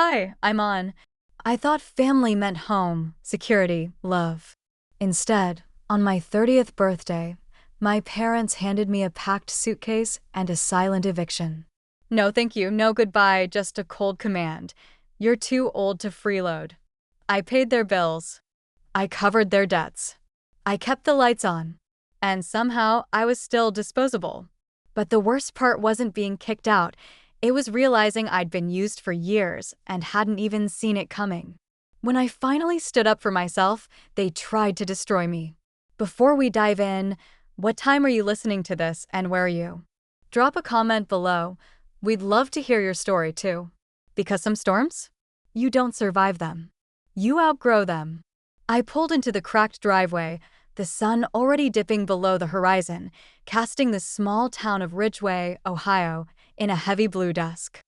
Hi, I'm on. I thought family meant home, security, love. Instead, on my 30th birthday, my parents handed me a packed suitcase and a silent eviction. No, thank you, no goodbye, just a cold command. You're too old to freeload. I paid their bills. I covered their debts. I kept the lights on. And somehow I was still disposable. But the worst part wasn't being kicked out, it was realizing I'd been used for years and hadn't even seen it coming. When I finally stood up for myself, they tried to destroy me. Before we dive in, what time are you listening to this and where are you? Drop a comment below. We'd love to hear your story too. Because some storms? You don't survive them. You outgrow them. I pulled into the cracked driveway, the sun already dipping below the horizon, casting the small town of Ridgeway, Ohio, in a heavy blue dusk.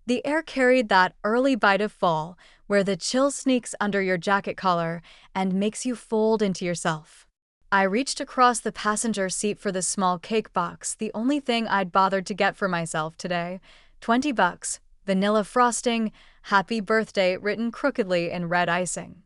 The air carried that early bite of fall, where the chill sneaks under your jacket collar and makes you fold into yourself. I reached across the passenger seat for the small cake box, the only thing I'd bothered to get for myself today. $20, vanilla frosting, happy birthday written crookedly in red icing.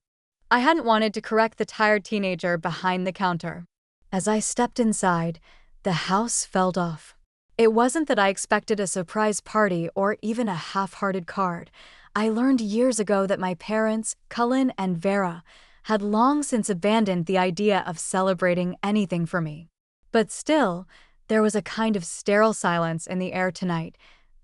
I hadn't wanted to correct the tired teenager behind the counter. As I stepped inside, the house felt off. It wasn't that I expected a surprise party or even a half-hearted card. I learned years ago that my parents, Cullen and Vera, had long since abandoned the idea of celebrating anything for me. But still, there was a kind of sterile silence in the air tonight,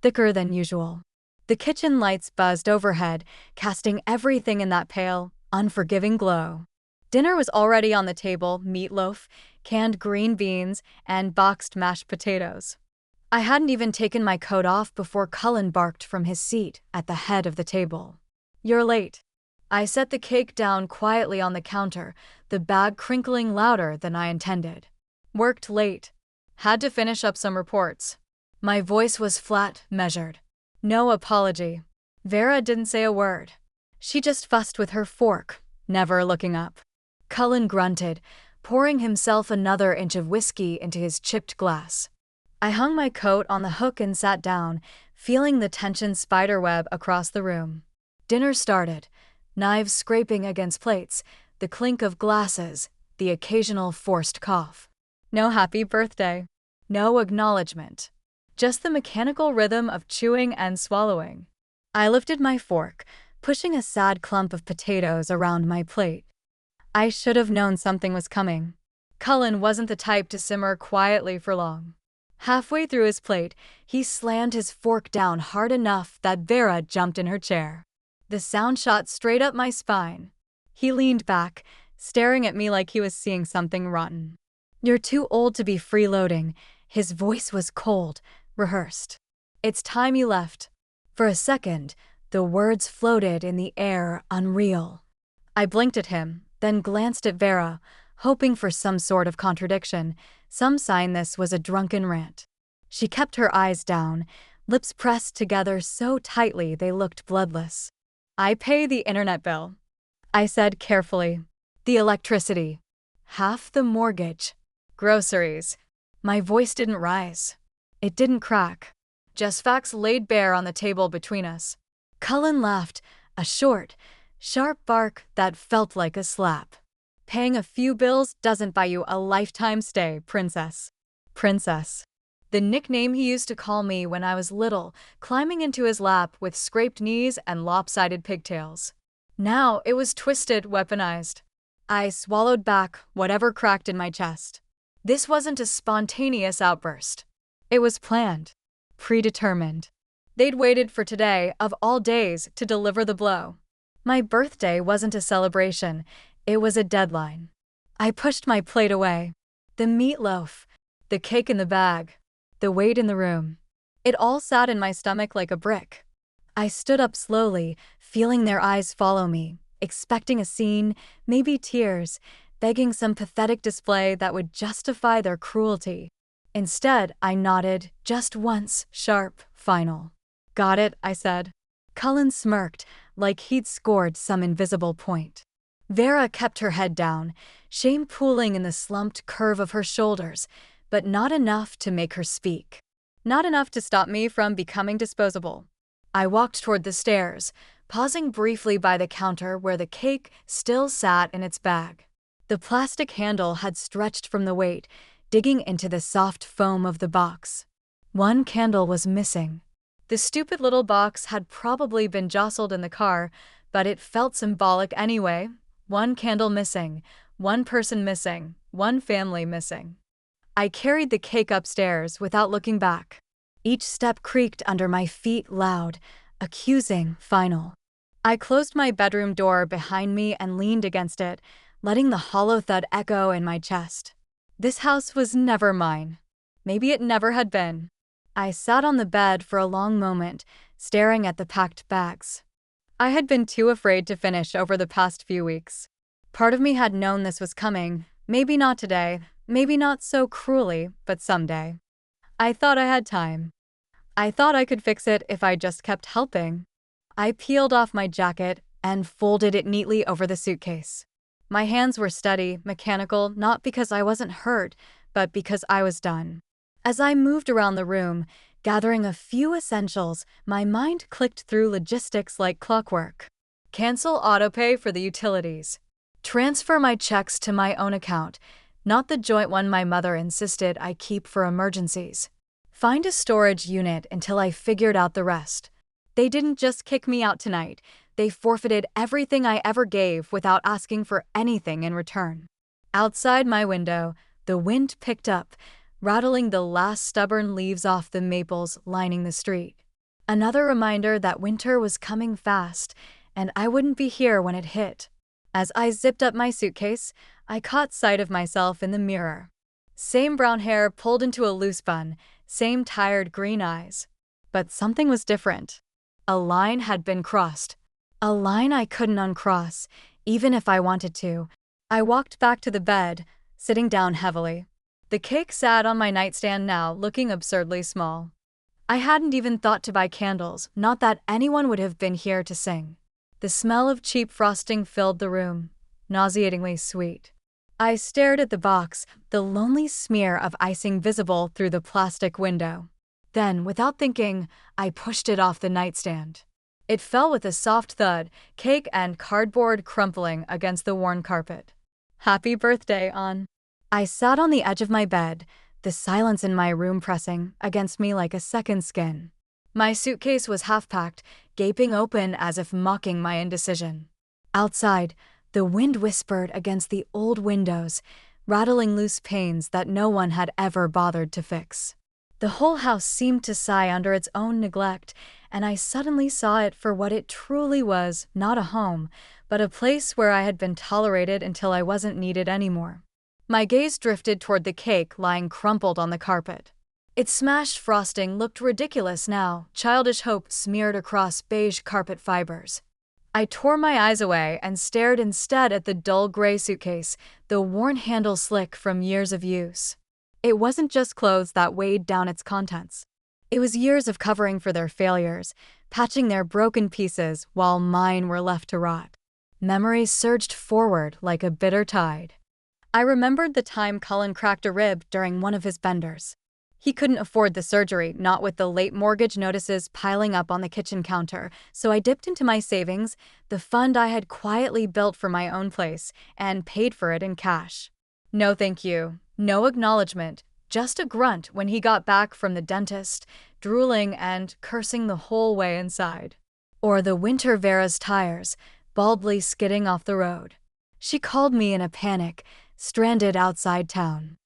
thicker than usual. The kitchen lights buzzed overhead, casting everything in that pale, unforgiving glow. Dinner was already on the table: meatloaf, canned green beans, and boxed mashed potatoes. I hadn't even taken my coat off before Cullen barked from his seat at the head of the table. "You're late." I set the cake down quietly on the counter, the bag crinkling louder than I intended. "Worked late. Had to finish up some reports." My voice was flat, measured. No apology. Vera didn't say a word. She just fussed with her fork, never looking up. Cullen grunted, pouring himself another inch of whiskey into his chipped glass. I hung my coat on the hook and sat down, feeling the tension spiderweb across the room. Dinner started, knives scraping against plates, the clink of glasses, the occasional forced cough. No happy birthday. No acknowledgement. Just the mechanical rhythm of chewing and swallowing. I lifted my fork, pushing a sad clump of potatoes around my plate. I should have known something was coming. Cullen wasn't the type to simmer quietly for long. Halfway through his plate, he slammed his fork down hard enough that Vera jumped in her chair. The sound shot straight up my spine. He leaned back, staring at me like he was seeing something rotten. "You're too old to be freeloading." His voice was cold, rehearsed. "It's time you left." For a second, the words floated in the air, unreal. I blinked at him, then glanced at Vera, hoping for some sort of contradiction, some sign this was a drunken rant. She kept her eyes down, lips pressed together so tightly they looked bloodless. "I pay the internet bill," I said carefully. "The electricity. Half the mortgage. Groceries." My voice didn't rise. It didn't crack. Just facts laid bare on the table between us. Cullen laughed, a short, sharp bark that felt like a slap. "Paying a few bills doesn't buy you a lifetime stay, princess." Princess. The nickname he used to call me when I was little, climbing into his lap with scraped knees and lopsided pigtails. Now it was twisted, weaponized. I swallowed back whatever cracked in my chest. This wasn't a spontaneous outburst. It was planned. Predetermined. They'd waited for today, of all days, to deliver the blow. My birthday wasn't a celebration, it was a deadline. I pushed my plate away. The meatloaf, the cake in the bag, the weight in the room. It all sat in my stomach like a brick. I stood up slowly, feeling their eyes follow me, expecting a scene, maybe tears, begging some pathetic display that would justify their cruelty. Instead, I nodded, just once, sharp, final. "Got it," I said. Cullen smirked, like he'd scored some invisible point. Vera kept her head down, shame pooling in the slumped curve of her shoulders, but not enough to make her speak. Not enough to stop me from becoming disposable. I walked toward the stairs, pausing briefly by the counter where the cake still sat in its bag. The plastic handle had stretched from the weight, digging into the soft foam of the box. One candle was missing. The stupid little box had probably been jostled in the car, but it felt symbolic anyway. One candle missing, one person missing, one family missing. I carried the cake upstairs without looking back. Each step creaked under my feet loud, accusing, final. I closed my bedroom door behind me and leaned against it, letting the hollow thud echo in my chest. This house was never mine. Maybe it never had been. I sat on the bed for a long moment, staring at the packed bags. I had been too afraid to finish over the past few weeks. Part of me had known this was coming, maybe not today, maybe not so cruelly, but someday. I thought I had time. I thought I could fix it if I just kept helping. I peeled off my jacket and folded it neatly over the suitcase. My hands were steady, mechanical, not because I wasn't hurt, but because I was done. As I moved around the room, gathering a few essentials, my mind clicked through logistics like clockwork. Cancel autopay for the utilities. Transfer my checks to my own account, not the joint one my mother insisted I keep for emergencies. Find a storage unit until I figured out the rest. They didn't just kick me out tonight, they forfeited everything I ever gave without asking for anything in return. Outside my window, the wind picked up, rattling the last stubborn leaves off the maples lining the street. Another reminder that winter was coming fast, and I wouldn't be here when it hit. As I zipped up my suitcase, I caught sight of myself in the mirror. Same brown hair pulled into a loose bun, same tired green eyes. But something was different. A line had been crossed. A line I couldn't uncross, even if I wanted to. I walked back to the bed, sitting down heavily. The cake sat on my nightstand now, looking absurdly small. I hadn't even thought to buy candles, not that anyone would have been here to sing. The smell of cheap frosting filled the room, nauseatingly sweet. I stared at the box, the lonely smear of icing visible through the plastic window. Then, without thinking, I pushed it off the nightstand. It fell with a soft thud, cake and cardboard crumpling against the worn carpet. Happy birthday, An. I sat on the edge of my bed, the silence in my room pressing against me like a second skin. My suitcase was half-packed, gaping open as if mocking my indecision. Outside, the wind whispered against the old windows, rattling loose panes that no one had ever bothered to fix. The whole house seemed to sigh under its own neglect, and I suddenly saw it for what it truly was, not a home, but a place where I had been tolerated until I wasn't needed anymore. My gaze drifted toward the cake lying crumpled on the carpet. Its smashed frosting looked ridiculous now, childish hope smeared across beige carpet fibers. I tore my eyes away and stared instead at the dull gray suitcase, the worn handle slick from years of use. It wasn't just clothes that weighed down its contents. It was years of covering for their failures, patching their broken pieces while mine were left to rot. Memories surged forward like a bitter tide. I remembered the time Cullen cracked a rib during one of his benders. He couldn't afford the surgery, not with the late mortgage notices piling up on the kitchen counter, so I dipped into my savings, the fund I had quietly built for my own place, and paid for it in cash. No thank you, no acknowledgement, just a grunt when he got back from the dentist, drooling and cursing the whole way inside. Or the winter Vera's tires, baldly skidding off the road. She called me in a panic, stranded outside town.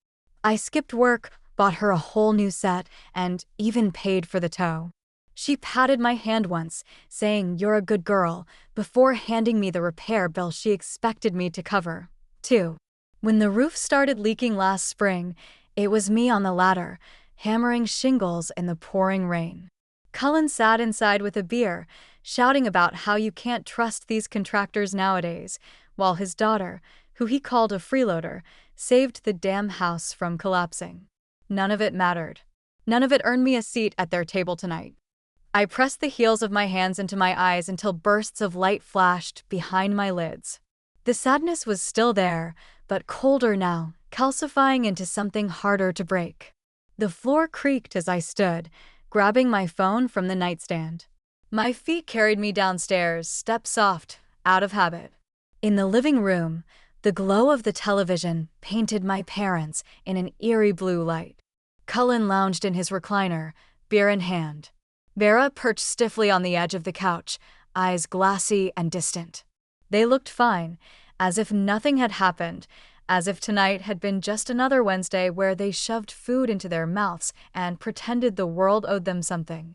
I skipped work, bought her a whole new set, and even paid for the tow. She patted my hand once, saying, "You're a good girl," before handing me the repair bill she expected me to cover. 2. When the roof started leaking last spring, it was me on the ladder, hammering shingles in the pouring rain. Cullen sat inside with a beer, shouting about how you can't trust these contractors nowadays, while his daughter, who he called a freeloader, saved the damn house from collapsing. None of it mattered. None of it earned me a seat at their table tonight. I pressed the heels of my hands into my eyes until bursts of light flashed behind my lids. The sadness was still there, but colder now, calcifying into something harder to break. The floor creaked as I stood, grabbing my phone from the nightstand. My feet carried me downstairs, step soft, out of habit. In the living room, the glow of the television painted my parents in an eerie blue light. Cullen lounged in his recliner, beer in hand. Vera perched stiffly on the edge of the couch, eyes glassy and distant. They looked fine, as if nothing had happened, as if tonight had been just another Wednesday where they shoved food into their mouths and pretended the world owed them something.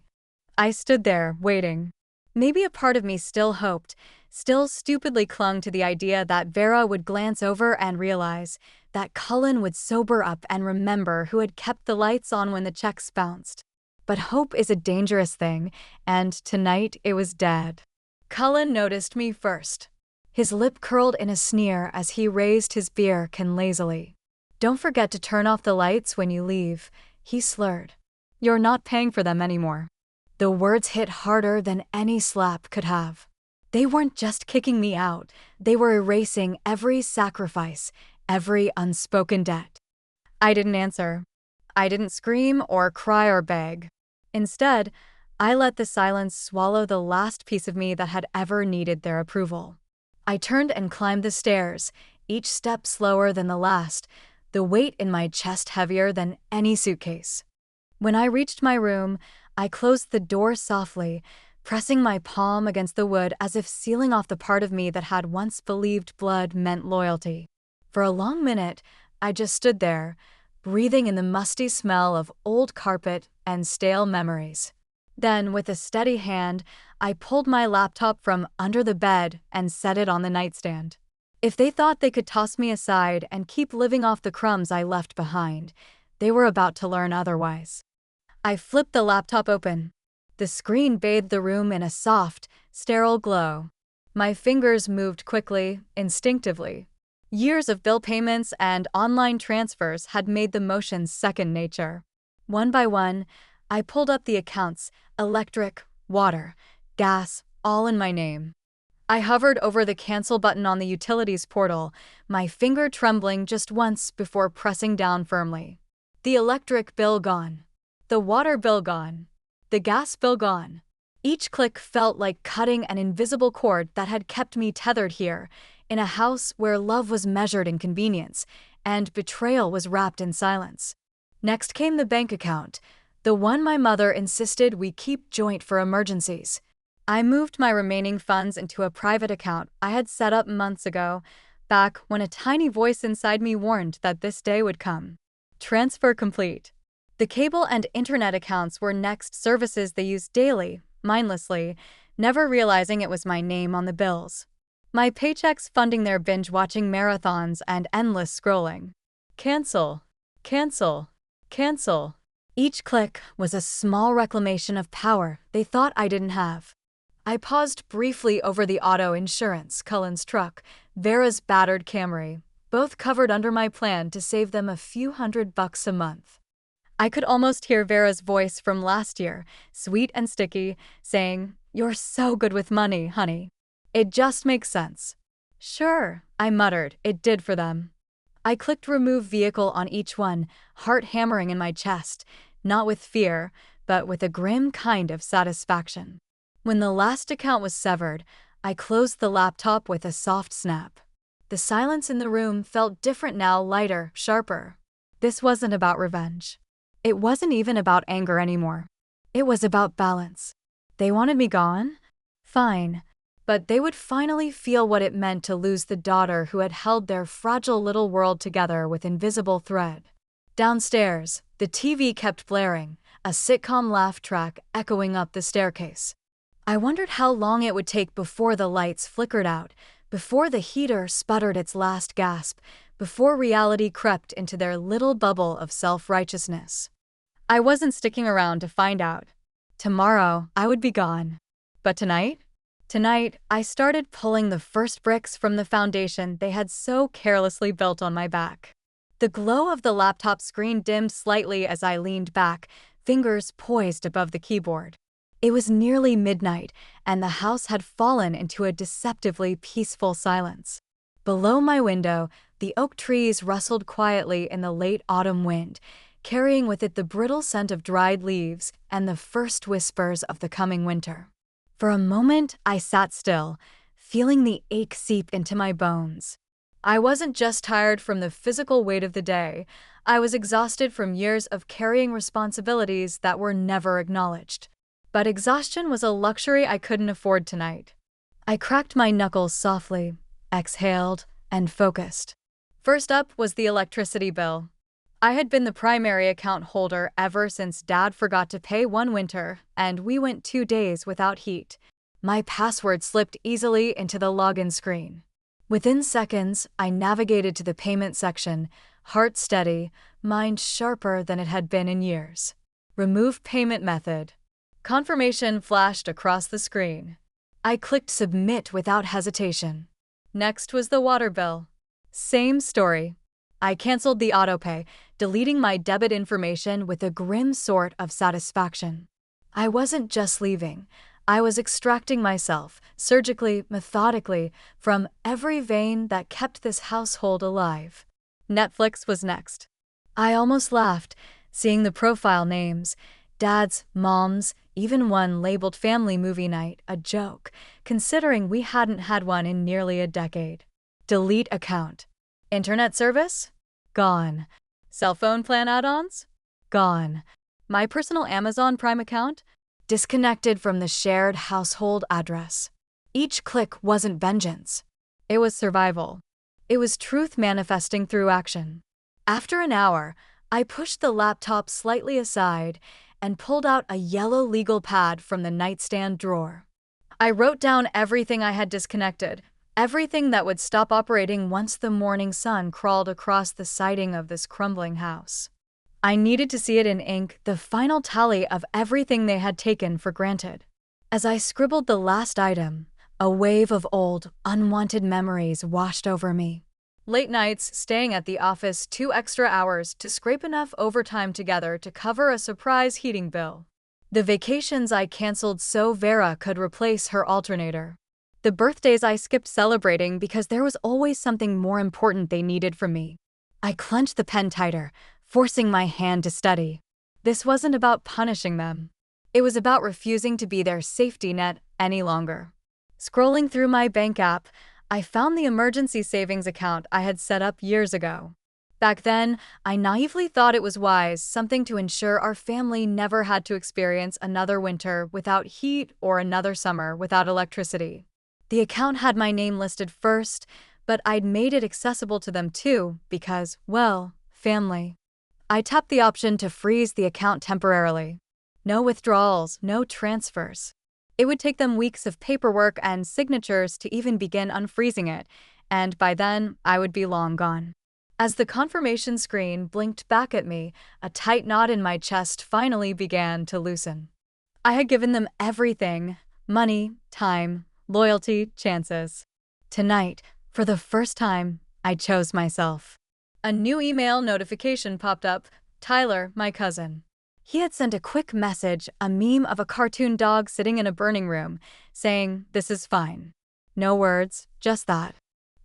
I stood there, waiting. Maybe a part of me still hoped, still stupidly clung to the idea that Vera would glance over and realize that Cullen would sober up and remember who had kept the lights on when the checks bounced. But hope is a dangerous thing, and tonight it was dead. Cullen noticed me first. His lip curled in a sneer as he raised his beer can lazily. "Don't forget to turn off the lights when you leave," he slurred. "You're not paying for them anymore." The words hit harder than any slap could have. They weren't just kicking me out, they were erasing every sacrifice, every unspoken debt. I didn't answer. I didn't scream or cry or beg. Instead, I let the silence swallow the last piece of me that had ever needed their approval. I turned and climbed the stairs, each step slower than the last, the weight in my chest heavier than any suitcase. When I reached my room, I closed the door softly, pressing my palm against the wood as if sealing off the part of me that had once believed blood meant loyalty. For a long minute, I just stood there, breathing in the musty smell of old carpet and stale memories. Then, with a steady hand, I pulled my laptop from under the bed and set it on the nightstand. If they thought they could toss me aside and keep living off the crumbs I left behind, they were about to learn otherwise. I flipped the laptop open. The screen bathed the room in a soft, sterile glow. My fingers moved quickly, instinctively. Years of bill payments and online transfers had made the motions second nature. One by one, I pulled up the accounts: electric, water, gas, all in my name. I hovered over the cancel button on the utilities portal, my finger trembling just once before pressing down firmly. The electric bill gone. The water bill gone. The gas bill gone. Each click felt like cutting an invisible cord that had kept me tethered here, in a house where love was measured in convenience, and betrayal was wrapped in silence. Next came the bank account, the one my mother insisted we keep joint for emergencies. I moved my remaining funds into a private account I had set up months ago, back when a tiny voice inside me warned that this day would come. Transfer complete. The cable and internet accounts were next, services they used daily, mindlessly, never realizing it was my name on the bills. My paychecks funding their binge-watching marathons and endless scrolling. Cancel. Cancel. Cancel. Each click was a small reclamation of power they thought I didn't have. I paused briefly over the auto insurance, Cullen's truck, Vera's battered Camry, both covered under my plan to save them a few $100 a month. I could almost hear Vera's voice from last year, sweet and sticky, saying, "You're so good with money, honey. It just makes sense." "Sure," I muttered, it did for them. I clicked remove vehicle on each one, heart hammering in my chest, not with fear, but with a grim kind of satisfaction. When the last account was severed, I closed the laptop with a soft snap. The silence in the room felt different now, lighter, sharper. This wasn't about revenge. It wasn't even about anger anymore. It was about balance. They wanted me gone? Fine. But they would finally feel what it meant to lose the daughter who had held their fragile little world together with invisible thread. Downstairs, the TV kept blaring, a sitcom laugh track echoing up the staircase. I wondered how long it would take before the lights flickered out, before the heater sputtered its last gasp, before reality crept into their little bubble of self-righteousness. I wasn't sticking around to find out. Tomorrow, I would be gone. But tonight? Tonight, I started pulling the first bricks from the foundation they had so carelessly built on my back. The glow of the laptop screen dimmed slightly as I leaned back, fingers poised above the keyboard. It was nearly midnight, and the house had fallen into a deceptively peaceful silence. Below my window, the oak trees rustled quietly in the late autumn wind, carrying with it the brittle scent of dried leaves and the first whispers of the coming winter. For a moment, I sat still, feeling the ache seep into my bones. I wasn't just tired from the physical weight of the day, I was exhausted from years of carrying responsibilities that were never acknowledged. But exhaustion was a luxury I couldn't afford tonight. I cracked my knuckles softly, exhaled, and focused. First up was the electricity bill. I had been the primary account holder ever since Dad forgot to pay one winter, and we went 2 days without heat. My password slipped easily into the login screen. Within seconds, I navigated to the payment section, heart steady, mind sharper than it had been in years. Remove payment method. Confirmation flashed across the screen. I clicked submit without hesitation. Next was the water bill. Same story. I canceled the autopay, deleting my debit information with a grim sort of satisfaction. I wasn't just leaving. I was extracting myself, surgically, methodically, from every vein that kept this household alive. Netflix was next. I almost laughed, seeing the profile names. Dad's, Mom's, even one labeled family movie night, a joke, considering we hadn't had one in nearly a decade. Delete account. Internet service? Gone. Cell phone plan add-ons? Gone. My personal Amazon Prime account? Disconnected from the shared household address. Each click wasn't vengeance. It was survival. It was truth manifesting through action. After an hour, I pushed the laptop slightly aside and pulled out a yellow legal pad from the nightstand drawer. I wrote down everything I had disconnected, everything that would stop operating once the morning sun crawled across the siding of this crumbling house. I needed to see it in ink, the final tally of everything they had taken for granted. As I scribbled the last item, a wave of old, unwanted memories washed over me. Late nights, staying at the office 2 extra hours to scrape enough overtime together to cover a surprise heating bill. The vacations I canceled so Vera could replace her alternator. The birthdays I skipped celebrating because there was always something more important they needed from me. I clenched the pen tighter, forcing my hand to steady. This wasn't about punishing them. It was about refusing to be their safety net any longer. Scrolling through my bank app, I found the emergency savings account I had set up years ago. Back then, I naively thought it was wise, something to ensure our family never had to experience another winter without heat or another summer without electricity. The account had my name listed first, but I'd made it accessible to them too because, well, family. I tapped the option to freeze the account temporarily. No withdrawals, no transfers. It would take them weeks of paperwork and signatures to even begin unfreezing it, and by then, I would be long gone. As the confirmation screen blinked back at me, a tight knot in my chest finally began to loosen. I had given them everything: money, time, loyalty, chances. Tonight, for the first time, I chose myself. A new email notification popped up. Tyler, my cousin. He had sent a quick message, a meme of a cartoon dog sitting in a burning room, saying, "This is fine." No words, just that.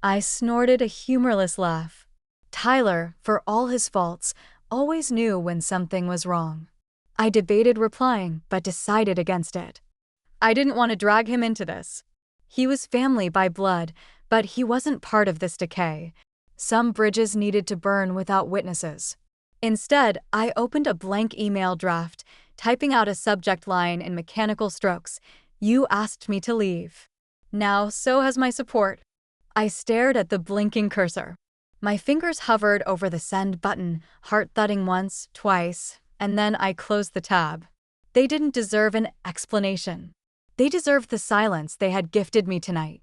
I snorted a humorless laugh. Tyler, for all his faults, always knew when something was wrong. I debated replying, but decided against it. I didn't want to drag him into this. He was family by blood, but he wasn't part of this decay. Some bridges needed to burn without witnesses. Instead, I opened a blank email draft, typing out a subject line in mechanical strokes. "You asked me to leave. Now so has my support." I stared at the blinking cursor. My fingers hovered over the send button, heart thudding once, twice, and then I closed the tab. They didn't deserve an explanation. They deserved the silence they had gifted me tonight.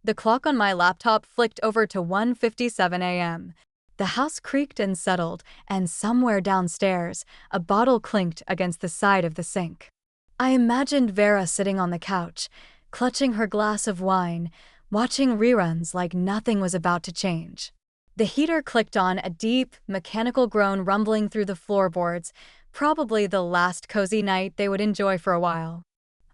The clock on my laptop flicked over to 1:57 a.m. The house creaked and settled, and somewhere downstairs, a bottle clinked against the side of the sink. I imagined Vera sitting on the couch, clutching her glass of wine, watching reruns like nothing was about to change. The heater clicked on, a deep, mechanical groan rumbling through the floorboards, probably the last cozy night they would enjoy for a while.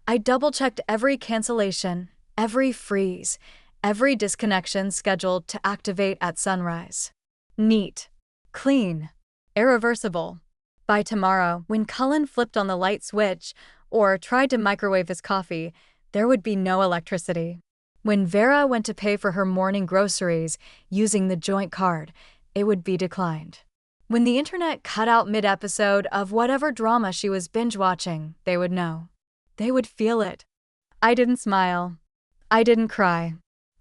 I double-checked every cancellation, every freeze, every disconnection scheduled to activate at sunrise. Neat. Clean. Irreversible. By tomorrow, when Cullen flipped on the light switch or tried to microwave his coffee, There would be no electricity. When Vera went to pay for her morning groceries using the joint card, it would be declined. When the internet cut out mid-episode of whatever drama she was binge-watching, they would know. They would feel it. I didn't smile. I didn't cry.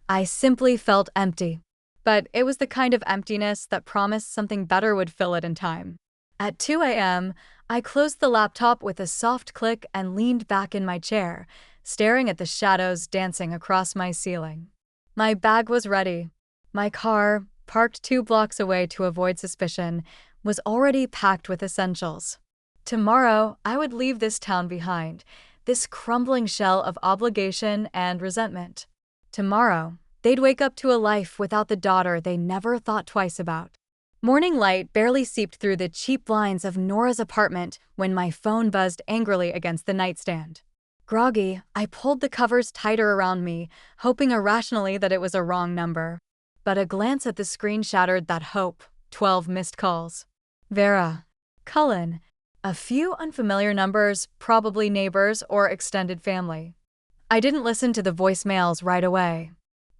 I simply felt empty. But it was the kind of emptiness that promised something better would fill it in time. At 2 a.m., I closed the laptop with a soft click and leaned back in my chair, staring at the shadows dancing across my ceiling. My bag was ready. My car, parked 2 blocks away to avoid suspicion, was already packed with essentials. Tomorrow, I would leave this town behind, this crumbling shell of obligation and resentment. Tomorrow, they'd wake up to a life without the daughter they never thought twice about. Morning light barely seeped through the cheap blinds of Nora's apartment when my phone buzzed angrily against the nightstand. Groggy, I pulled the covers tighter around me, hoping irrationally that it was a wrong number. But a glance at the screen shattered that hope. 12 missed calls. Vera. Cullen. A few unfamiliar numbers, probably neighbors or extended family. I didn't listen to the voicemails right away.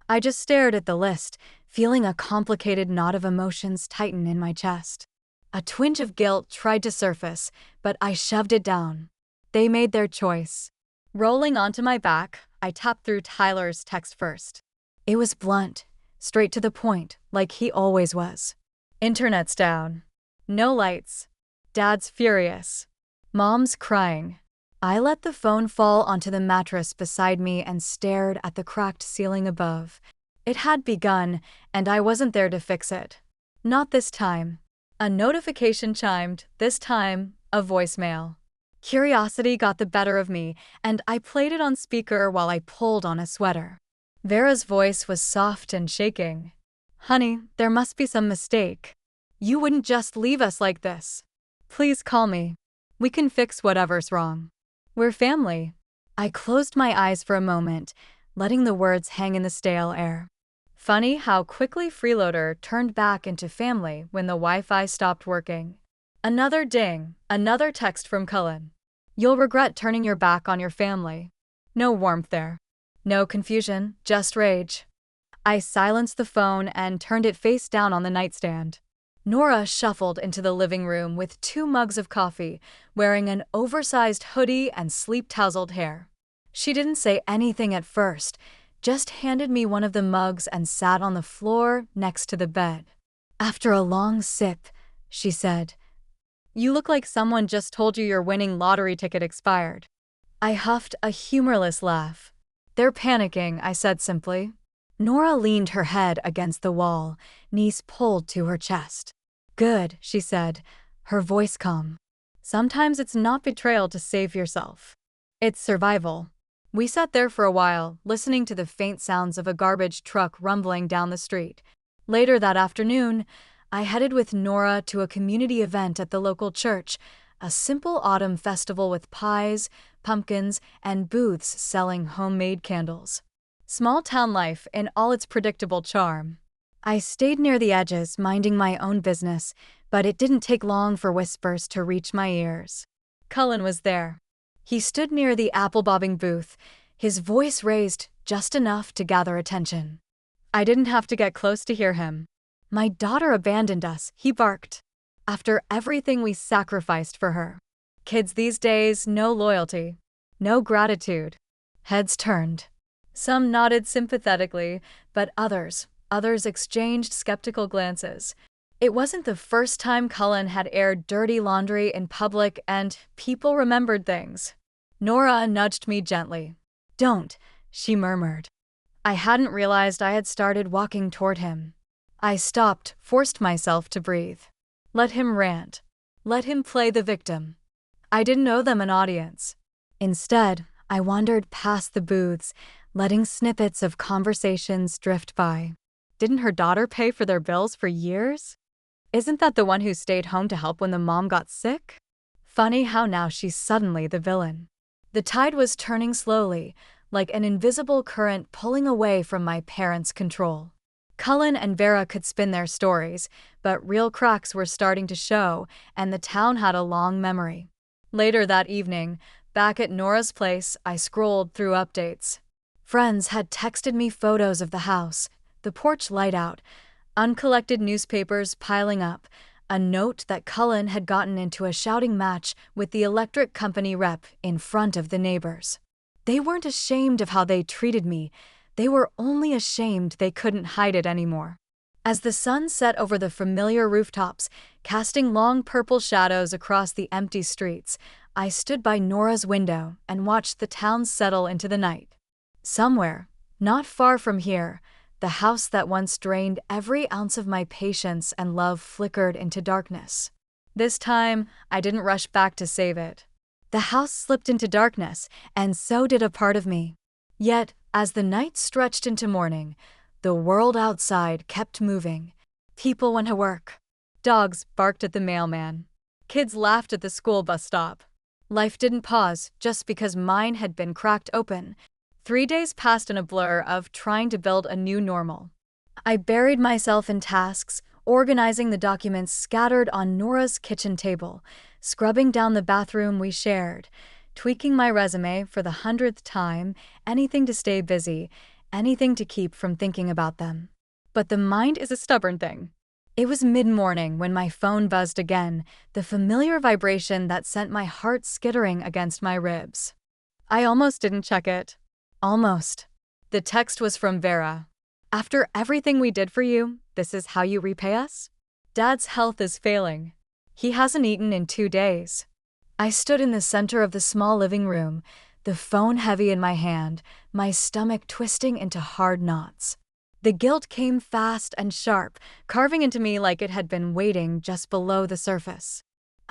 I just stared at the list, feeling a complicated knot of emotions tighten in my chest. A twinge of guilt tried to surface, but I shoved it down. They made their choice. Rolling onto my back, I tapped through Tyler's text first. It was blunt, straight to the point, like he always was. Internet's down. No lights. Dad's furious. Mom's crying. I let the phone fall onto the mattress beside me and stared at the cracked ceiling above. It had begun, and I wasn't there to fix it. Not this time. A notification chimed, this time, a voicemail. Curiosity got the better of me, and I played it on speaker while I pulled on a sweater. Vera's voice was soft and shaking. Honey, there must be some mistake. You wouldn't just leave us like this. Please call me. We can fix whatever's wrong. We're family. I closed my eyes for a moment, letting the words hang in the stale air. Funny how quickly Freeloader turned back into family when the Wi-Fi stopped working. Another ding, another text from Cullen. You'll regret turning your back on your family. No warmth there. No confusion, just rage. I silenced the phone and turned it face down on the nightstand. Nora shuffled into the living room with 2 mugs of coffee, wearing an oversized hoodie and sleep-tousled hair. She didn't say anything at first, just handed me one of the mugs and sat on the floor next to the bed. After a long sip, she said, You look like someone just told you your winning lottery ticket expired. I huffed a humorless laugh. They're panicking, I said simply. Nora leaned her head against the wall, knees pulled to her chest. Good, she said, her voice calm. Sometimes it's not betrayal to save yourself. It's survival. We sat there for a while, listening to the faint sounds of a garbage truck rumbling down the street. Later that afternoon, I headed with Nora to a community event at the local church, a simple autumn festival with pies, pumpkins, and booths selling homemade candles. Small town life in all its predictable charm. I stayed near the edges, minding my own business, but it didn't take long for whispers to reach my ears. Cullen was there. He stood near the apple-bobbing booth, his voice raised just enough to gather attention. I didn't have to get close to hear him. My daughter abandoned us, he barked. After everything we sacrificed for her. Kids these days, no loyalty. No gratitude. Heads turned. Some nodded sympathetically, but others exchanged skeptical glances. It wasn't the first time Cullen had aired dirty laundry in public and people remembered things. Nora nudged me gently. Don't, she murmured. I hadn't realized I had started walking toward him. I stopped, forced myself to breathe. Let him rant. Let him play the victim. I didn't owe them an audience. Instead, I wandered past the booths, letting snippets of conversations drift by. Didn't her daughter pay for their bills for years? Isn't that the one who stayed home to help when the mom got sick? Funny how now she's suddenly the villain. The tide was turning slowly, like an invisible current pulling away from my parents' control. Cullen and Vera could spin their stories, but real cracks were starting to show, and the town had a long memory. Later that evening, Back at Nora's place, I scrolled through updates. Friends had texted me photos of the house, the porch light out, uncollected newspapers piling up, a note that Cullen had gotten into a shouting match with the electric company rep in front of the neighbors. They weren't ashamed of how they treated me, they were only ashamed they couldn't hide it anymore. As the sun set over the familiar rooftops, casting long purple shadows across the empty streets, I stood by Nora's window and watched the town settle into the night. Somewhere, not far from here, the house that once drained every ounce of my patience and love flickered into darkness. This time, I didn't rush back to save it. The house slipped into darkness, and so did a part of me. Yet, as the night stretched into morning, the world outside kept moving. People went to work. Dogs barked at the mailman. Kids laughed at the school bus stop. Life didn't pause just because mine had been cracked open. 3 days passed in a blur of trying to build a new normal. I buried myself in tasks, organizing the documents scattered on Nora's kitchen table, scrubbing down the bathroom we shared, tweaking my resume for the 100th time, anything to stay busy, anything to keep from thinking about them. But the mind is a stubborn thing. It was mid-morning when my phone buzzed again, the familiar vibration that sent my heart skittering against my ribs. I almost didn't check it. Almost. The text was from Vera. "After everything we did for you, this is how you repay us? Dad's health is failing. He hasn't eaten in 2 days." I stood in the center of the small living room, the phone heavy in my hand, my stomach twisting into hard knots. The guilt came fast and sharp, carving into me like it had been waiting just below the surface.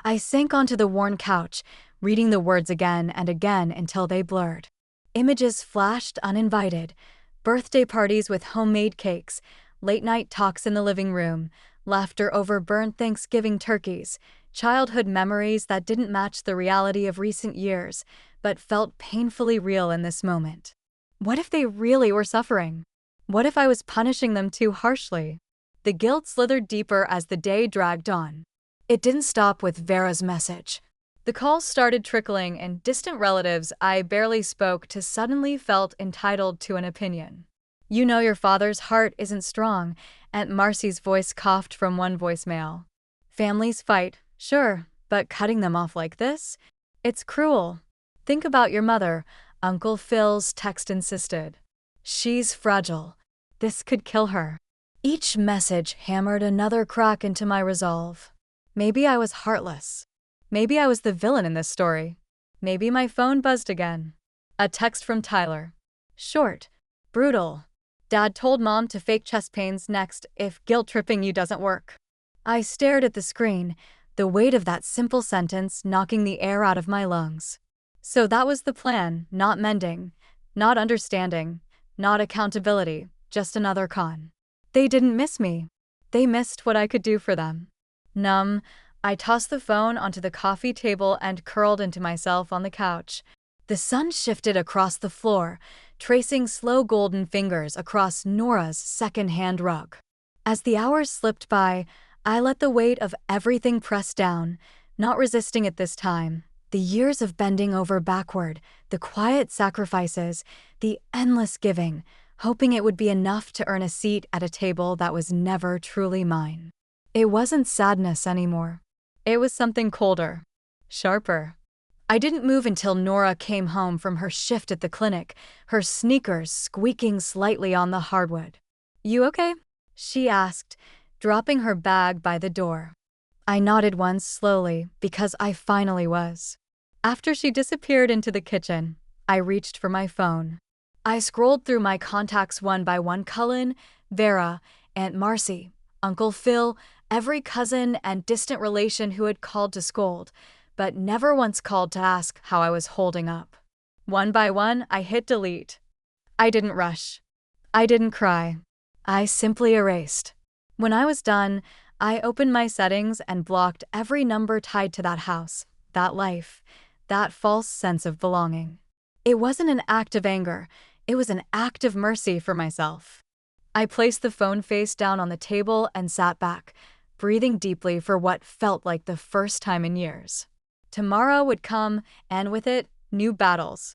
I sank onto the worn couch, reading the words again and again until they blurred. Images flashed uninvited: birthday parties with homemade cakes, late-night talks in the living room, laughter over burned Thanksgiving turkeys, childhood memories that didn't match the reality of recent years, but felt painfully real in this moment. What if they really were suffering? What if I was punishing them too harshly? The guilt slithered deeper as the day dragged on. It didn't stop with Vera's message. The calls started trickling, and distant relatives I barely spoke to suddenly felt entitled to an opinion. "You know your father's heart isn't strong," Aunt Marcy's voice coughed from one voicemail. "Families fight, sure, but cutting them off like this? It's cruel. Think about your mother," Uncle Phil's text insisted. "She's fragile. This could kill her." Each message hammered another crack into my resolve. Maybe I was heartless. Maybe I was the villain in this story. Maybe my phone buzzed again. A text from Tyler. Short. Brutal. "Dad told Mom to fake chest pains next if guilt-tripping you doesn't work." I stared at the screen, the weight of that simple sentence knocking the air out of my lungs. So that was the plan: not mending, not understanding, not accountability, just another con. They didn't miss me. They missed what I could do for them. Numb, I tossed the phone onto the coffee table and curled into myself on the couch. The sun shifted across the floor, tracing slow golden fingers across Nora's second-hand rug. As the hours slipped by, I let the weight of everything press down, not resisting it this time. The years of bending over backward, the quiet sacrifices, the endless giving, hoping it would be enough to earn a seat at a table that was never truly mine. It wasn't sadness anymore. It was something colder, sharper. I didn't move until Nora came home from her shift at the clinic, her sneakers squeaking slightly on the hardwood. "You okay?" she asked, dropping her bag by the door. I nodded once slowly, because I finally was. After she disappeared into the kitchen, I reached for my phone. I scrolled through my contacts one by one: Cullen, Vera, Aunt Marcy, Uncle Phil, every cousin and distant relation who had called to scold, but never once called to ask how I was holding up. One by one, I hit delete. I didn't rush. I didn't cry. I simply erased. When I was done, I opened my settings and blocked every number tied to that house, that life, that false sense of belonging. It wasn't an act of anger, it was an act of mercy for myself. I placed the phone face down on the table and sat back, breathing deeply for what felt like the first time in years. Tomorrow would come, and with it, new battles.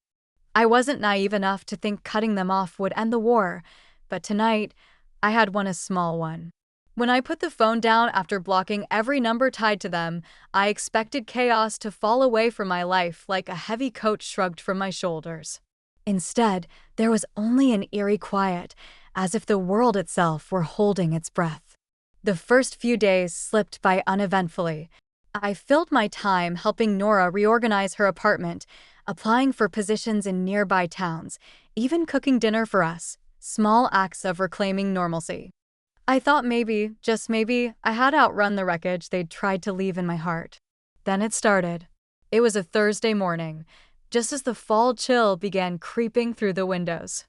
I wasn't naive enough to think cutting them off would end the war, but tonight, I had a small one. When I put the phone down after blocking every number tied to them, I expected chaos to fall away from my life like a heavy coat shrugged from my shoulders. Instead, there was only an eerie quiet, as if the world itself were holding its breath. The first few days slipped by uneventfully. I filled my time helping Nora reorganize her apartment, applying for positions in nearby towns, even cooking dinner for us, small acts of reclaiming normalcy. I thought maybe, just maybe, I had outrun the wreckage they'd tried to leave in my heart. Then it started. It was a Thursday morning, just as the fall chill began creeping through the windows.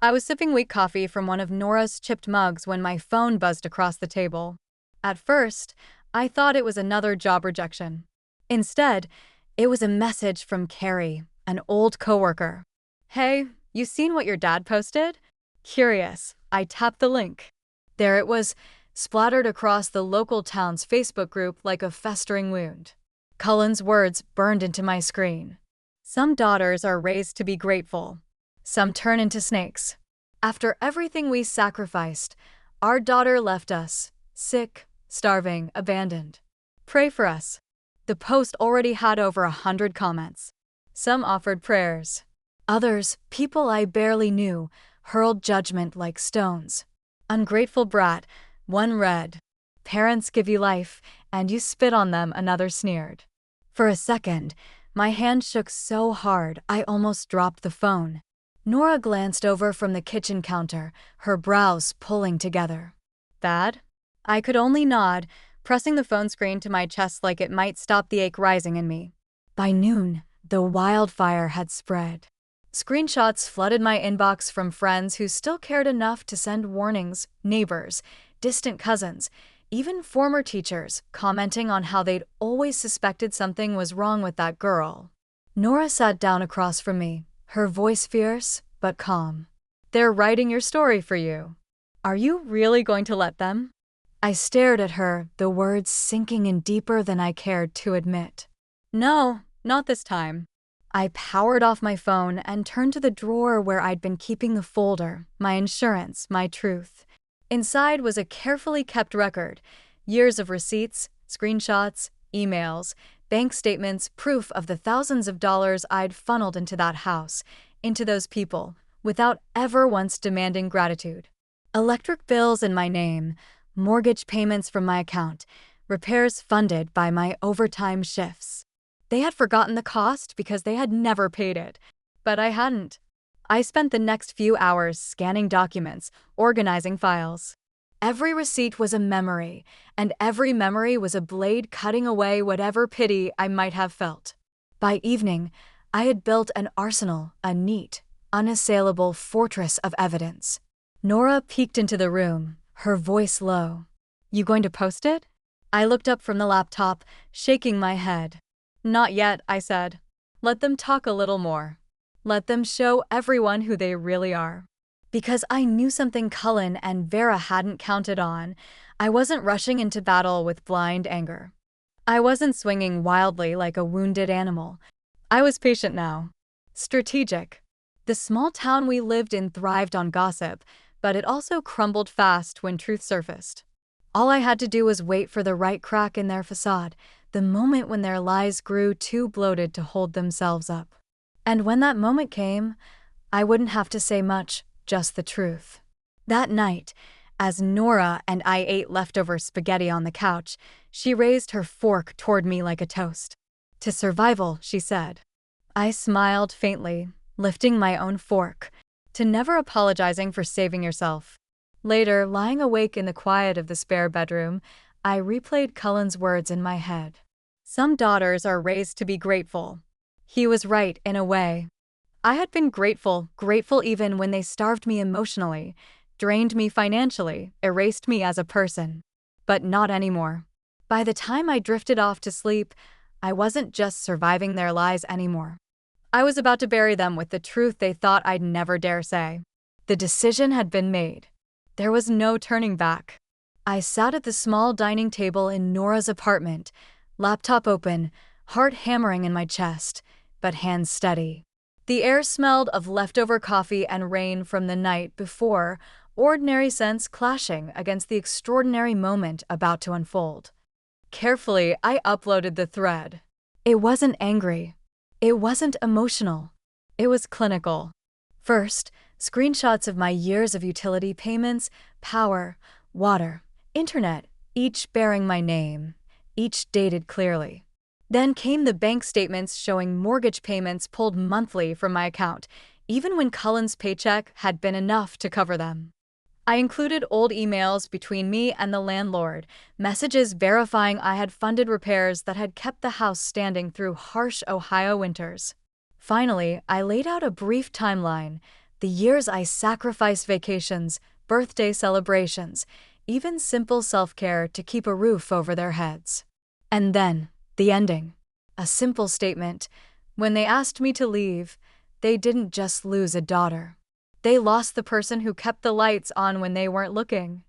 I was sipping weak coffee from one of Nora's chipped mugs when my phone buzzed across the table. At first, I thought it was another job rejection. Instead, it was a message from Carrie, an old coworker. "Hey, you seen what your dad posted?" Curious, I tapped the link. There it was, splattered across the local town's Facebook group like a festering wound. Cullen's words burned into my screen. "Some daughters are raised to be grateful. Some turn into snakes. After everything we sacrificed, our daughter left us, sick, starving, abandoned. Pray for us." The post already had over 100 comments. Some offered prayers. Others, people I barely knew, hurled judgment like stones. "Ungrateful brat," one read. "Parents give you life, and you spit on them," another sneered. For a second, my hand shook so hard I almost dropped the phone. Nora glanced over from the kitchen counter, her brows pulling together. "Bad?" I could only nod, pressing the phone screen to my chest like it might stop the ache rising in me. By noon, the wildfire had spread. Screenshots flooded my inbox from friends who still cared enough to send warnings, neighbors, distant cousins, even former teachers, commenting on how they'd always suspected something was wrong with that girl. Nora sat down across from me, her voice fierce but calm. "They're writing your story for you. Are you really going to let them?" I stared at her, the words sinking in deeper than I cared to admit. "No, not this time." I powered off my phone and turned to the drawer where I'd been keeping the folder, my insurance, my truth. Inside was a carefully kept record, years of receipts, screenshots, emails, bank statements, proof of the thousands of dollars I'd funneled into that house, into those people, without ever once demanding gratitude. Electric bills in my name, mortgage payments from my account, repairs funded by my overtime shifts. They had forgotten the cost because they had never paid it, but I hadn't. I spent the next few hours scanning documents, organizing files. Every receipt was a memory, and every memory was a blade cutting away whatever pity I might have felt. By evening, I had built an arsenal, a neat, unassailable fortress of evidence. Nora peeked into the room, her voice low. "You going to post it?" I looked up from the laptop, shaking my head. "Not yet," I said. "Let them talk a little more. Let them show everyone who they really are." Because I knew something Cullen and Vera hadn't counted on, I wasn't rushing into battle with blind anger. I wasn't swinging wildly like a wounded animal. I was patient now. Strategic. The small town we lived in thrived on gossip, but it also crumbled fast when truth surfaced. All I had to do was wait for the right crack in their facade, the moment when their lies grew too bloated to hold themselves up. And when that moment came, I wouldn't have to say much, just the truth. That night, as Nora and I ate leftover spaghetti on the couch, she raised her fork toward me like a toast. "To survival," she said. I smiled faintly, lifting my own fork. "To never apologizing for saving yourself." Later, lying awake in the quiet of the spare bedroom, I replayed Cullen's words in my head. "Some daughters are raised to be grateful." He was right in a way. I had been grateful even when they starved me emotionally, drained me financially, erased me as a person. But not anymore. By the time I drifted off to sleep, I wasn't just surviving their lies anymore. I was about to bury them with the truth they thought I'd never dare say. The decision had been made. There was no turning back. I sat at the small dining table in Nora's apartment, laptop open, heart hammering in my chest, but hands steady. The air smelled of leftover coffee and rain from the night before, ordinary scents clashing against the extraordinary moment about to unfold. Carefully, I uploaded the thread. It wasn't angry. It wasn't emotional. It was clinical. First, screenshots of my years of utility payments, power, water, internet, each bearing my name, each dated clearly. Then came the bank statements showing mortgage payments pulled monthly from my account, even when Cullen's paycheck had been enough to cover them. I included old emails between me and the landlord, messages verifying I had funded repairs that had kept the house standing through harsh Ohio winters. Finally, I laid out a brief timeline, the years I sacrificed vacations, birthday celebrations, even simple self-care to keep a roof over their heads. And then, the ending. A simple statement. When they asked me to leave, they didn't just lose a daughter. They lost the person who kept the lights on when they weren't looking.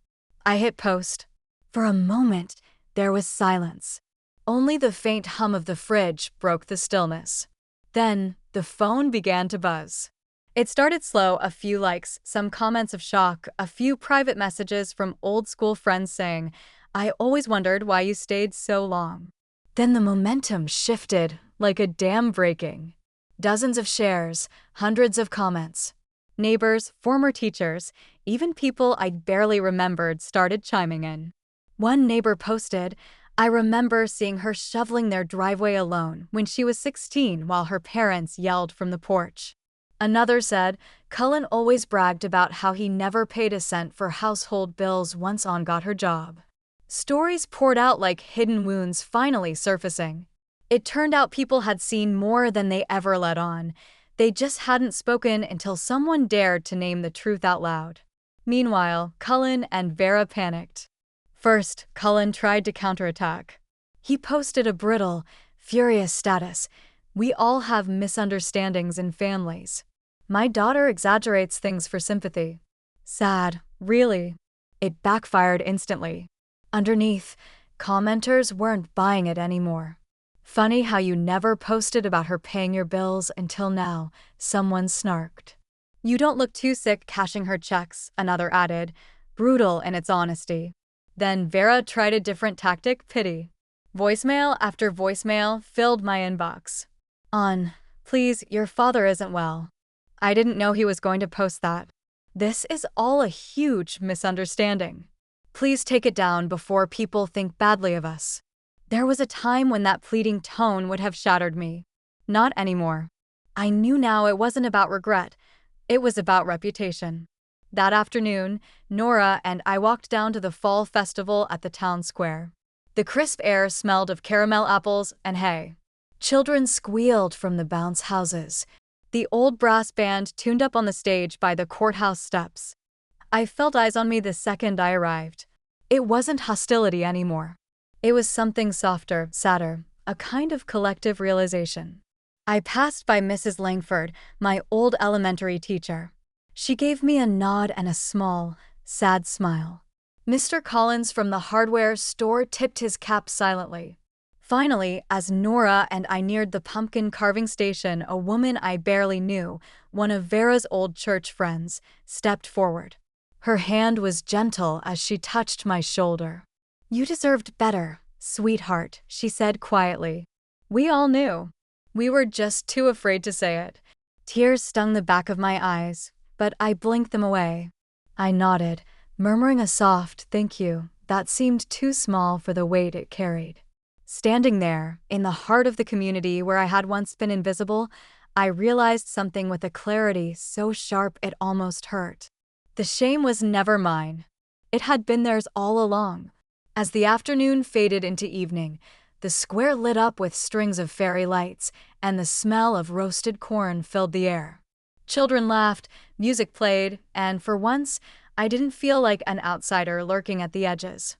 I hit post. For a moment, there was silence. Only the faint hum of the fridge broke the stillness. Then, the phone began to buzz. It started slow, a few likes, some comments of shock, a few private messages from old school friends saying, "I always wondered why you stayed so long." Then the momentum shifted, like a dam breaking. Dozens of shares, hundreds of comments. Neighbors, former teachers, even people I'd barely remembered started chiming in. One neighbor posted, "I remember seeing her shoveling their driveway alone when she was 16 while her parents yelled from the porch." Another said, "Cullen always bragged about how he never paid a cent for household bills once Ann got her job." Stories poured out like hidden wounds finally surfacing. It turned out people had seen more than they ever let on. They just hadn't spoken until someone dared to name the truth out loud. Meanwhile, Cullen and Vera panicked. First, Cullen tried to counterattack. He posted a brittle, furious status. "We all have misunderstandings in families. My daughter exaggerates things for sympathy." Sad, really. It backfired instantly. Underneath, commenters weren't buying it anymore. "Funny how you never posted about her paying your bills until now," someone snarked. "You don't look too sick cashing her checks," another added, brutal in its honesty. Then Vera tried a different tactic, pity. Voicemail after voicemail filled my inbox. "On, please, your father isn't well. I didn't know he was going to post that. This is all a huge misunderstanding. Please take it down before people think badly of us." There was a time when that pleading tone would have shattered me. Not anymore. I knew now it wasn't about regret. It was about reputation. That afternoon, Nora and I walked down to the fall festival at the town square. The crisp air smelled of caramel apples and hay. Children squealed from the bounce houses. The old brass band tuned up on the stage by the courthouse steps. I felt eyes on me the second I arrived. It wasn't hostility anymore. It was something softer, sadder, a kind of collective realization. I passed by Mrs. Langford, my old elementary teacher. She gave me a nod and a small, sad smile. Mr. Collins from the hardware store tipped his cap silently. Finally, as Nora and I neared the pumpkin carving station, a woman I barely knew, one of Vera's old church friends, stepped forward. Her hand was gentle as she touched my shoulder. "You deserved better, sweetheart," she said quietly. We all knew. We were just too afraid to say it. Tears stung the back of my eyes, but I blinked them away. I nodded, murmuring a soft thank you that seemed too small for the weight it carried. Standing there, in the heart of the community where I had once been invisible, I realized something with a clarity so sharp it almost hurt. The shame was never mine. It had been theirs all along. As the afternoon faded into evening, the square lit up with strings of fairy lights, and the smell of roasted corn filled the air. Children laughed, music played, and for once, I didn't feel like an outsider lurking at the edges.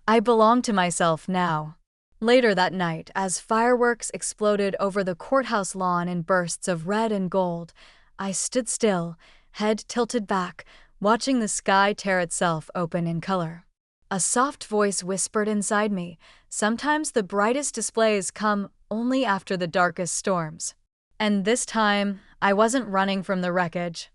I belonged to myself now. Later that night, as fireworks exploded over the courthouse lawn in bursts of red and gold, I stood still, head tilted back, watching the sky tear itself open in color. A soft voice whispered inside me, "Sometimes the brightest displays come only after the darkest storms." And this time, I wasn't running from the wreckage.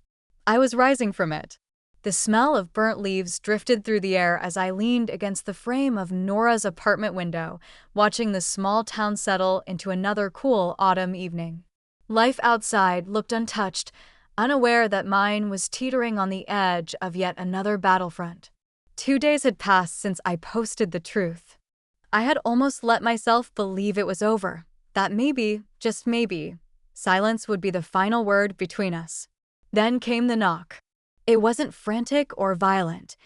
I was rising from it. The smell of burnt leaves drifted through the air as I leaned against the frame of Nora's apartment window, watching the small town settle into another cool autumn evening. Life outside looked untouched, unaware that mine was teetering on the edge of yet another battlefront. 2 days had passed since I posted the truth. I had almost let myself believe it was over, that maybe, just maybe, silence would be the final word between us. Then came the knock. It wasn't frantic or violent,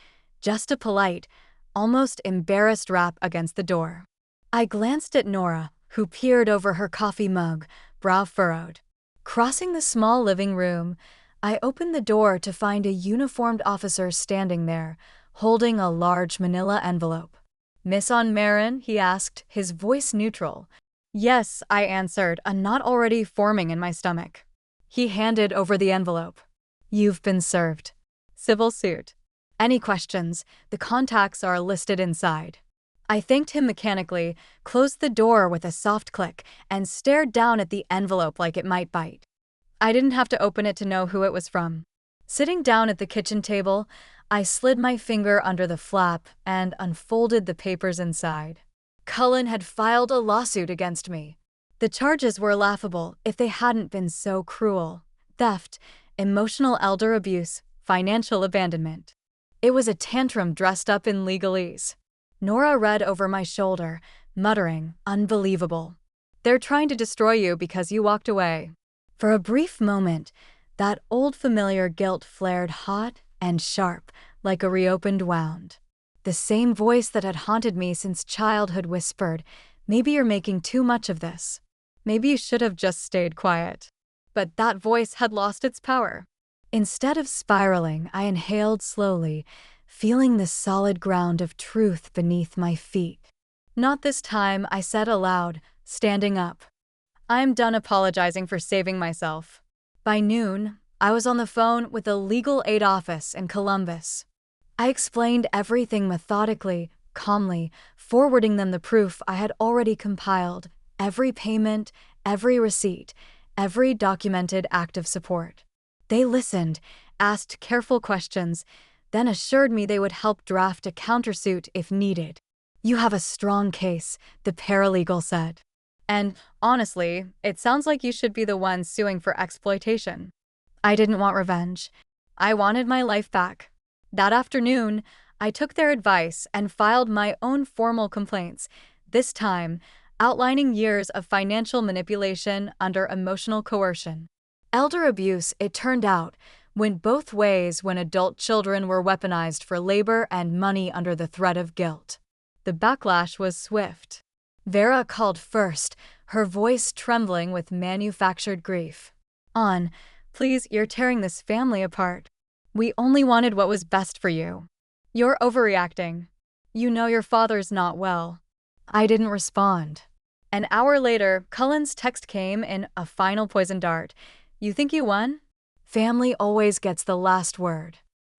just a polite, almost embarrassed rap against the door. I glanced at Nora, who peered over her coffee mug, brow furrowed. Crossing the small living room, I opened the door to find a uniformed officer standing there, holding a large manila envelope. "Miss On Marin?" he asked, his voice neutral. "Yes," I answered, a knot already forming in my stomach. He handed over the envelope. "You've been served. Civil suit. Any questions? The contacts are listed inside." I thanked him mechanically, closed the door with a soft click, and stared down at the envelope like it might bite. I didn't have to open it to know who it was from. Sitting down at the kitchen table, I slid my finger under the flap and unfolded the papers inside. Cullen had filed a lawsuit against me. The charges were laughable if they hadn't been so cruel. Theft, emotional elder abuse, financial abandonment. It was a tantrum dressed up in legalese. Nora read over my shoulder, muttering, "Unbelievable. They're trying to destroy you because you walked away." For a brief moment, that old familiar guilt flared hot and sharp, like a reopened wound. The same voice that had haunted me since childhood whispered, "Maybe you're making too much of this. Maybe you should have just stayed quiet." But that voice had lost its power. Instead of spiraling, I inhaled slowly, feeling the solid ground of truth beneath my feet. "Not this time," I said aloud, standing up. "I'm done apologizing for saving myself." By noon, I was on the phone with the legal aid office in Columbus. I explained everything methodically, calmly, forwarding them the proof I had already compiled, every payment, every receipt, every documented act of support. They listened, asked careful questions, then assured me they would help draft a countersuit if needed. "You have a strong case," the paralegal said. "And, honestly, it sounds like you should be the one suing for exploitation." I didn't want revenge. I wanted my life back. That afternoon, I took their advice and filed my own formal complaints, this time outlining years of financial manipulation under emotional coercion. Elder abuse, it turned out, went both ways when adult children were weaponized for labor and money under the threat of guilt. The backlash was swift. Vera called first, her voice trembling with manufactured grief. "On, please, you're tearing this family apart. We only wanted what was best for you. You're overreacting. You know your father's not well." I didn't respond. An hour later, Cullen's text came in a final poison dart. "You think you won? Family always gets the last word."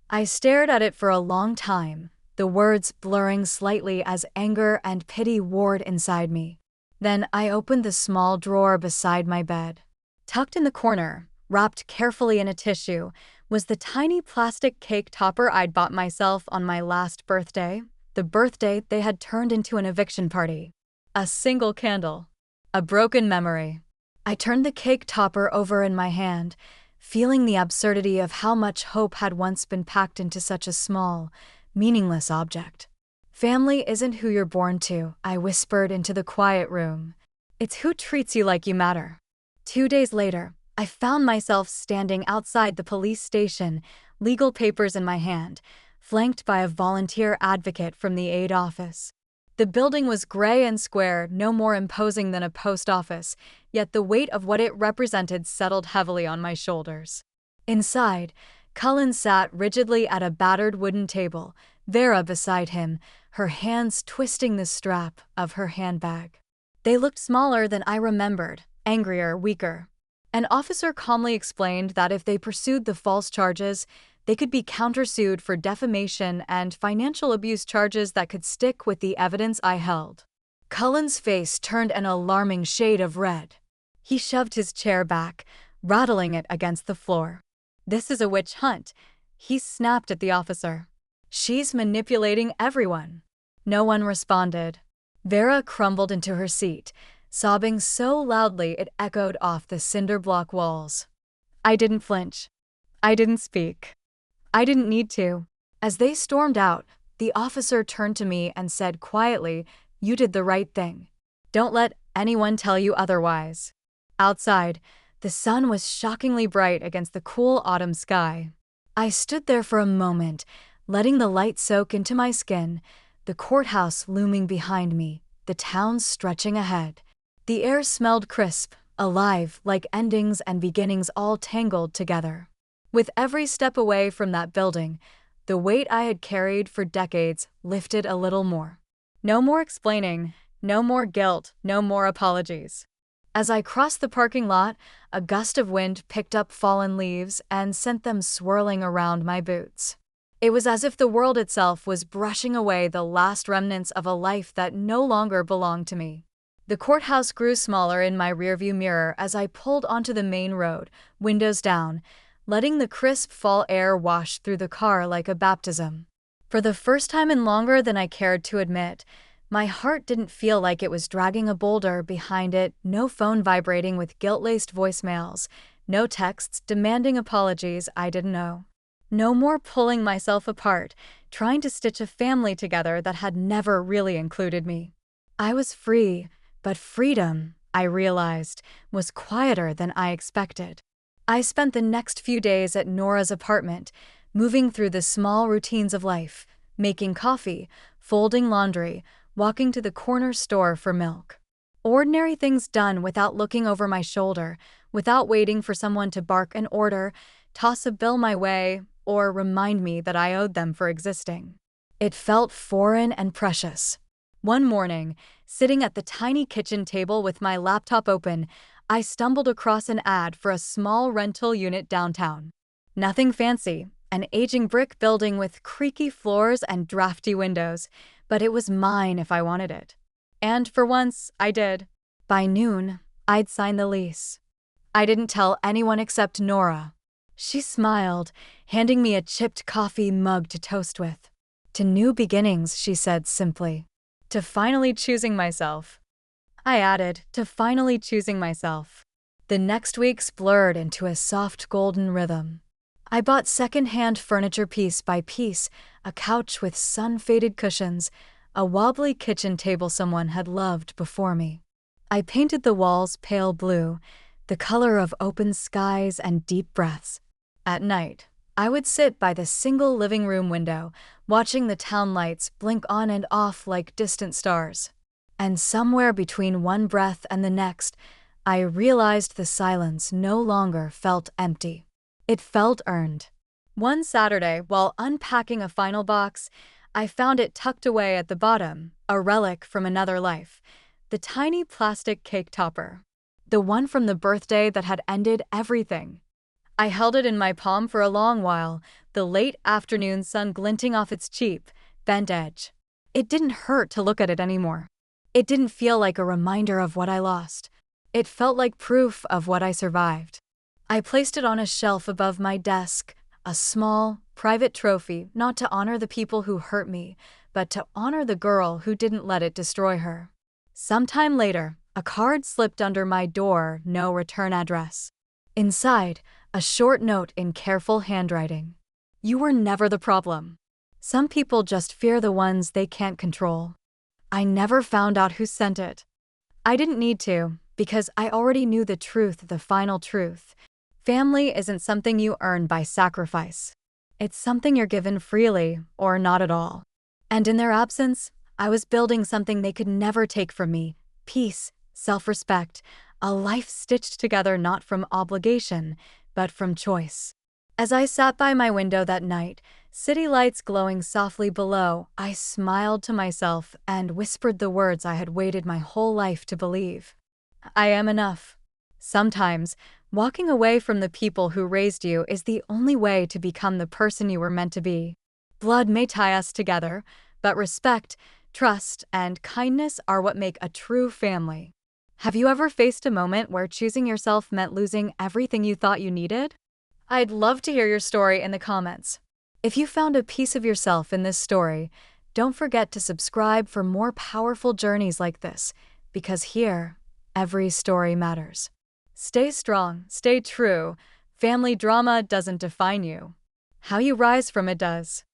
I stared at it for a long time, the words blurring slightly as anger and pity warred inside me. Then I opened the small drawer beside my bed. Tucked in the corner, wrapped carefully in a tissue, was the tiny plastic cake topper I'd bought myself on my last birthday, the birthday they had turned into an eviction party. A single candle. A broken memory. I turned the cake topper over in my hand, feeling the absurdity of how much hope had once been packed into such a small, meaningless object. "Family isn't who you're born to," I whispered into the quiet room. "It's who treats you like you matter." 2 days later, I found myself standing outside the police station, legal papers in my hand, flanked by a volunteer advocate from the aid office. The building was gray and square, no more imposing than a post office, yet the weight of what it represented settled heavily on my shoulders. Inside, Cullen sat rigidly at a battered wooden table, Vera beside him, her hands twisting the strap of her handbag. They looked smaller than I remembered, angrier, weaker. An officer calmly explained that if they pursued the false charges, they could be countersued for defamation and financial abuse charges that could stick with the evidence I held. Cullen's face turned an alarming shade of red. He shoved his chair back, rattling it against the floor. "This is a witch hunt," he snapped at the officer. "She's manipulating everyone." No one responded. Vera crumbled into her seat, sobbing so loudly it echoed off the cinder block walls. I didn't flinch. I didn't speak. I didn't need to. As they stormed out, the officer turned to me and said quietly, "You did the right thing. Don't let anyone tell you otherwise." Outside, the sun was shockingly bright against the cool autumn sky. I stood there for a moment, letting the light soak into my skin, the courthouse looming behind me, the town stretching ahead. The air smelled crisp, alive, like endings and beginnings all tangled together. With every step away from that building, the weight I had carried for decades lifted a little more. No more explaining, no more guilt, no more apologies. As I crossed the parking lot, a gust of wind picked up fallen leaves and sent them swirling around my boots. It was as if the world itself was brushing away the last remnants of a life that no longer belonged to me. The courthouse grew smaller in my rearview mirror as I pulled onto the main road, windows down, letting the crisp fall air wash through the car like a baptism. For the first time in longer than I cared to admit, my heart didn't feel like it was dragging a boulder behind it, no phone vibrating with guilt-laced voicemails, no texts demanding apologies I didn't know. No more pulling myself apart, trying to stitch a family together that had never really included me. I was free, but freedom, I realized, was quieter than I expected. I spent the next few days at Nora's apartment, moving through the small routines of life, making coffee, folding laundry, walking to the corner store for milk. Ordinary things done without looking over my shoulder, without waiting for someone to bark an order, toss a bill my way, or remind me that I owed them for existing. It felt foreign and precious. One morning, sitting at the tiny kitchen table with my laptop open, I stumbled across an ad for a small rental unit downtown. Nothing fancy, an aging brick building with creaky floors and drafty windows, but it was mine if I wanted it. And for once, I did. By noon, I'd signed the lease. I didn't tell anyone except Nora. She smiled, handing me a chipped coffee mug to toast with. "To new beginnings," she said simply. "To finally choosing myself." I added, "To finally choosing myself." The next weeks blurred into a soft golden rhythm. I bought second-hand furniture piece by piece, a couch with sun-faded cushions, a wobbly kitchen table someone had loved before me. I painted the walls pale blue, the color of open skies and deep breaths. At night, I would sit by the single living room window, watching the town lights blink on and off like distant stars. And somewhere between one breath and the next, I realized the silence no longer felt empty. It felt earned. One Saturday, while unpacking a final box, I found it tucked away at the bottom, a relic from another life, the tiny plastic cake topper. The one from the birthday that had ended everything. I held it in my palm for a long while, the late afternoon sun glinting off its cheap, bent edge. It didn't hurt to look at it anymore. It didn't feel like a reminder of what I lost. It felt like proof of what I survived. I placed it on a shelf above my desk, a small, private trophy not to honor the people who hurt me, but to honor the girl who didn't let it destroy her. Sometime later, a card slipped under my door, no return address. Inside, a short note in careful handwriting. "You were never the problem. Some people just fear the ones they can't control." I never found out who sent it. I didn't need to, because I already knew the truth, the final truth. Family isn't something you earn by sacrifice. It's something you're given freely, or not at all. And in their absence, I was building something they could never take from me: peace, self-respect, a life stitched together not from obligation, but from choice. As I sat by my window that night, city lights glowing softly below, I smiled to myself and whispered the words I had waited my whole life to believe. I am enough. Sometimes, walking away from the people who raised you is the only way to become the person you were meant to be. Blood may tie us together, but respect, trust, and kindness are what make a true family. Have you ever faced a moment where choosing yourself meant losing everything you thought you needed? I'd love to hear your story in the comments. If you found a piece of yourself in this story, don't forget to subscribe for more powerful journeys like this, because here, every story matters. Stay strong, stay true. Family drama doesn't define you. How you rise from it does.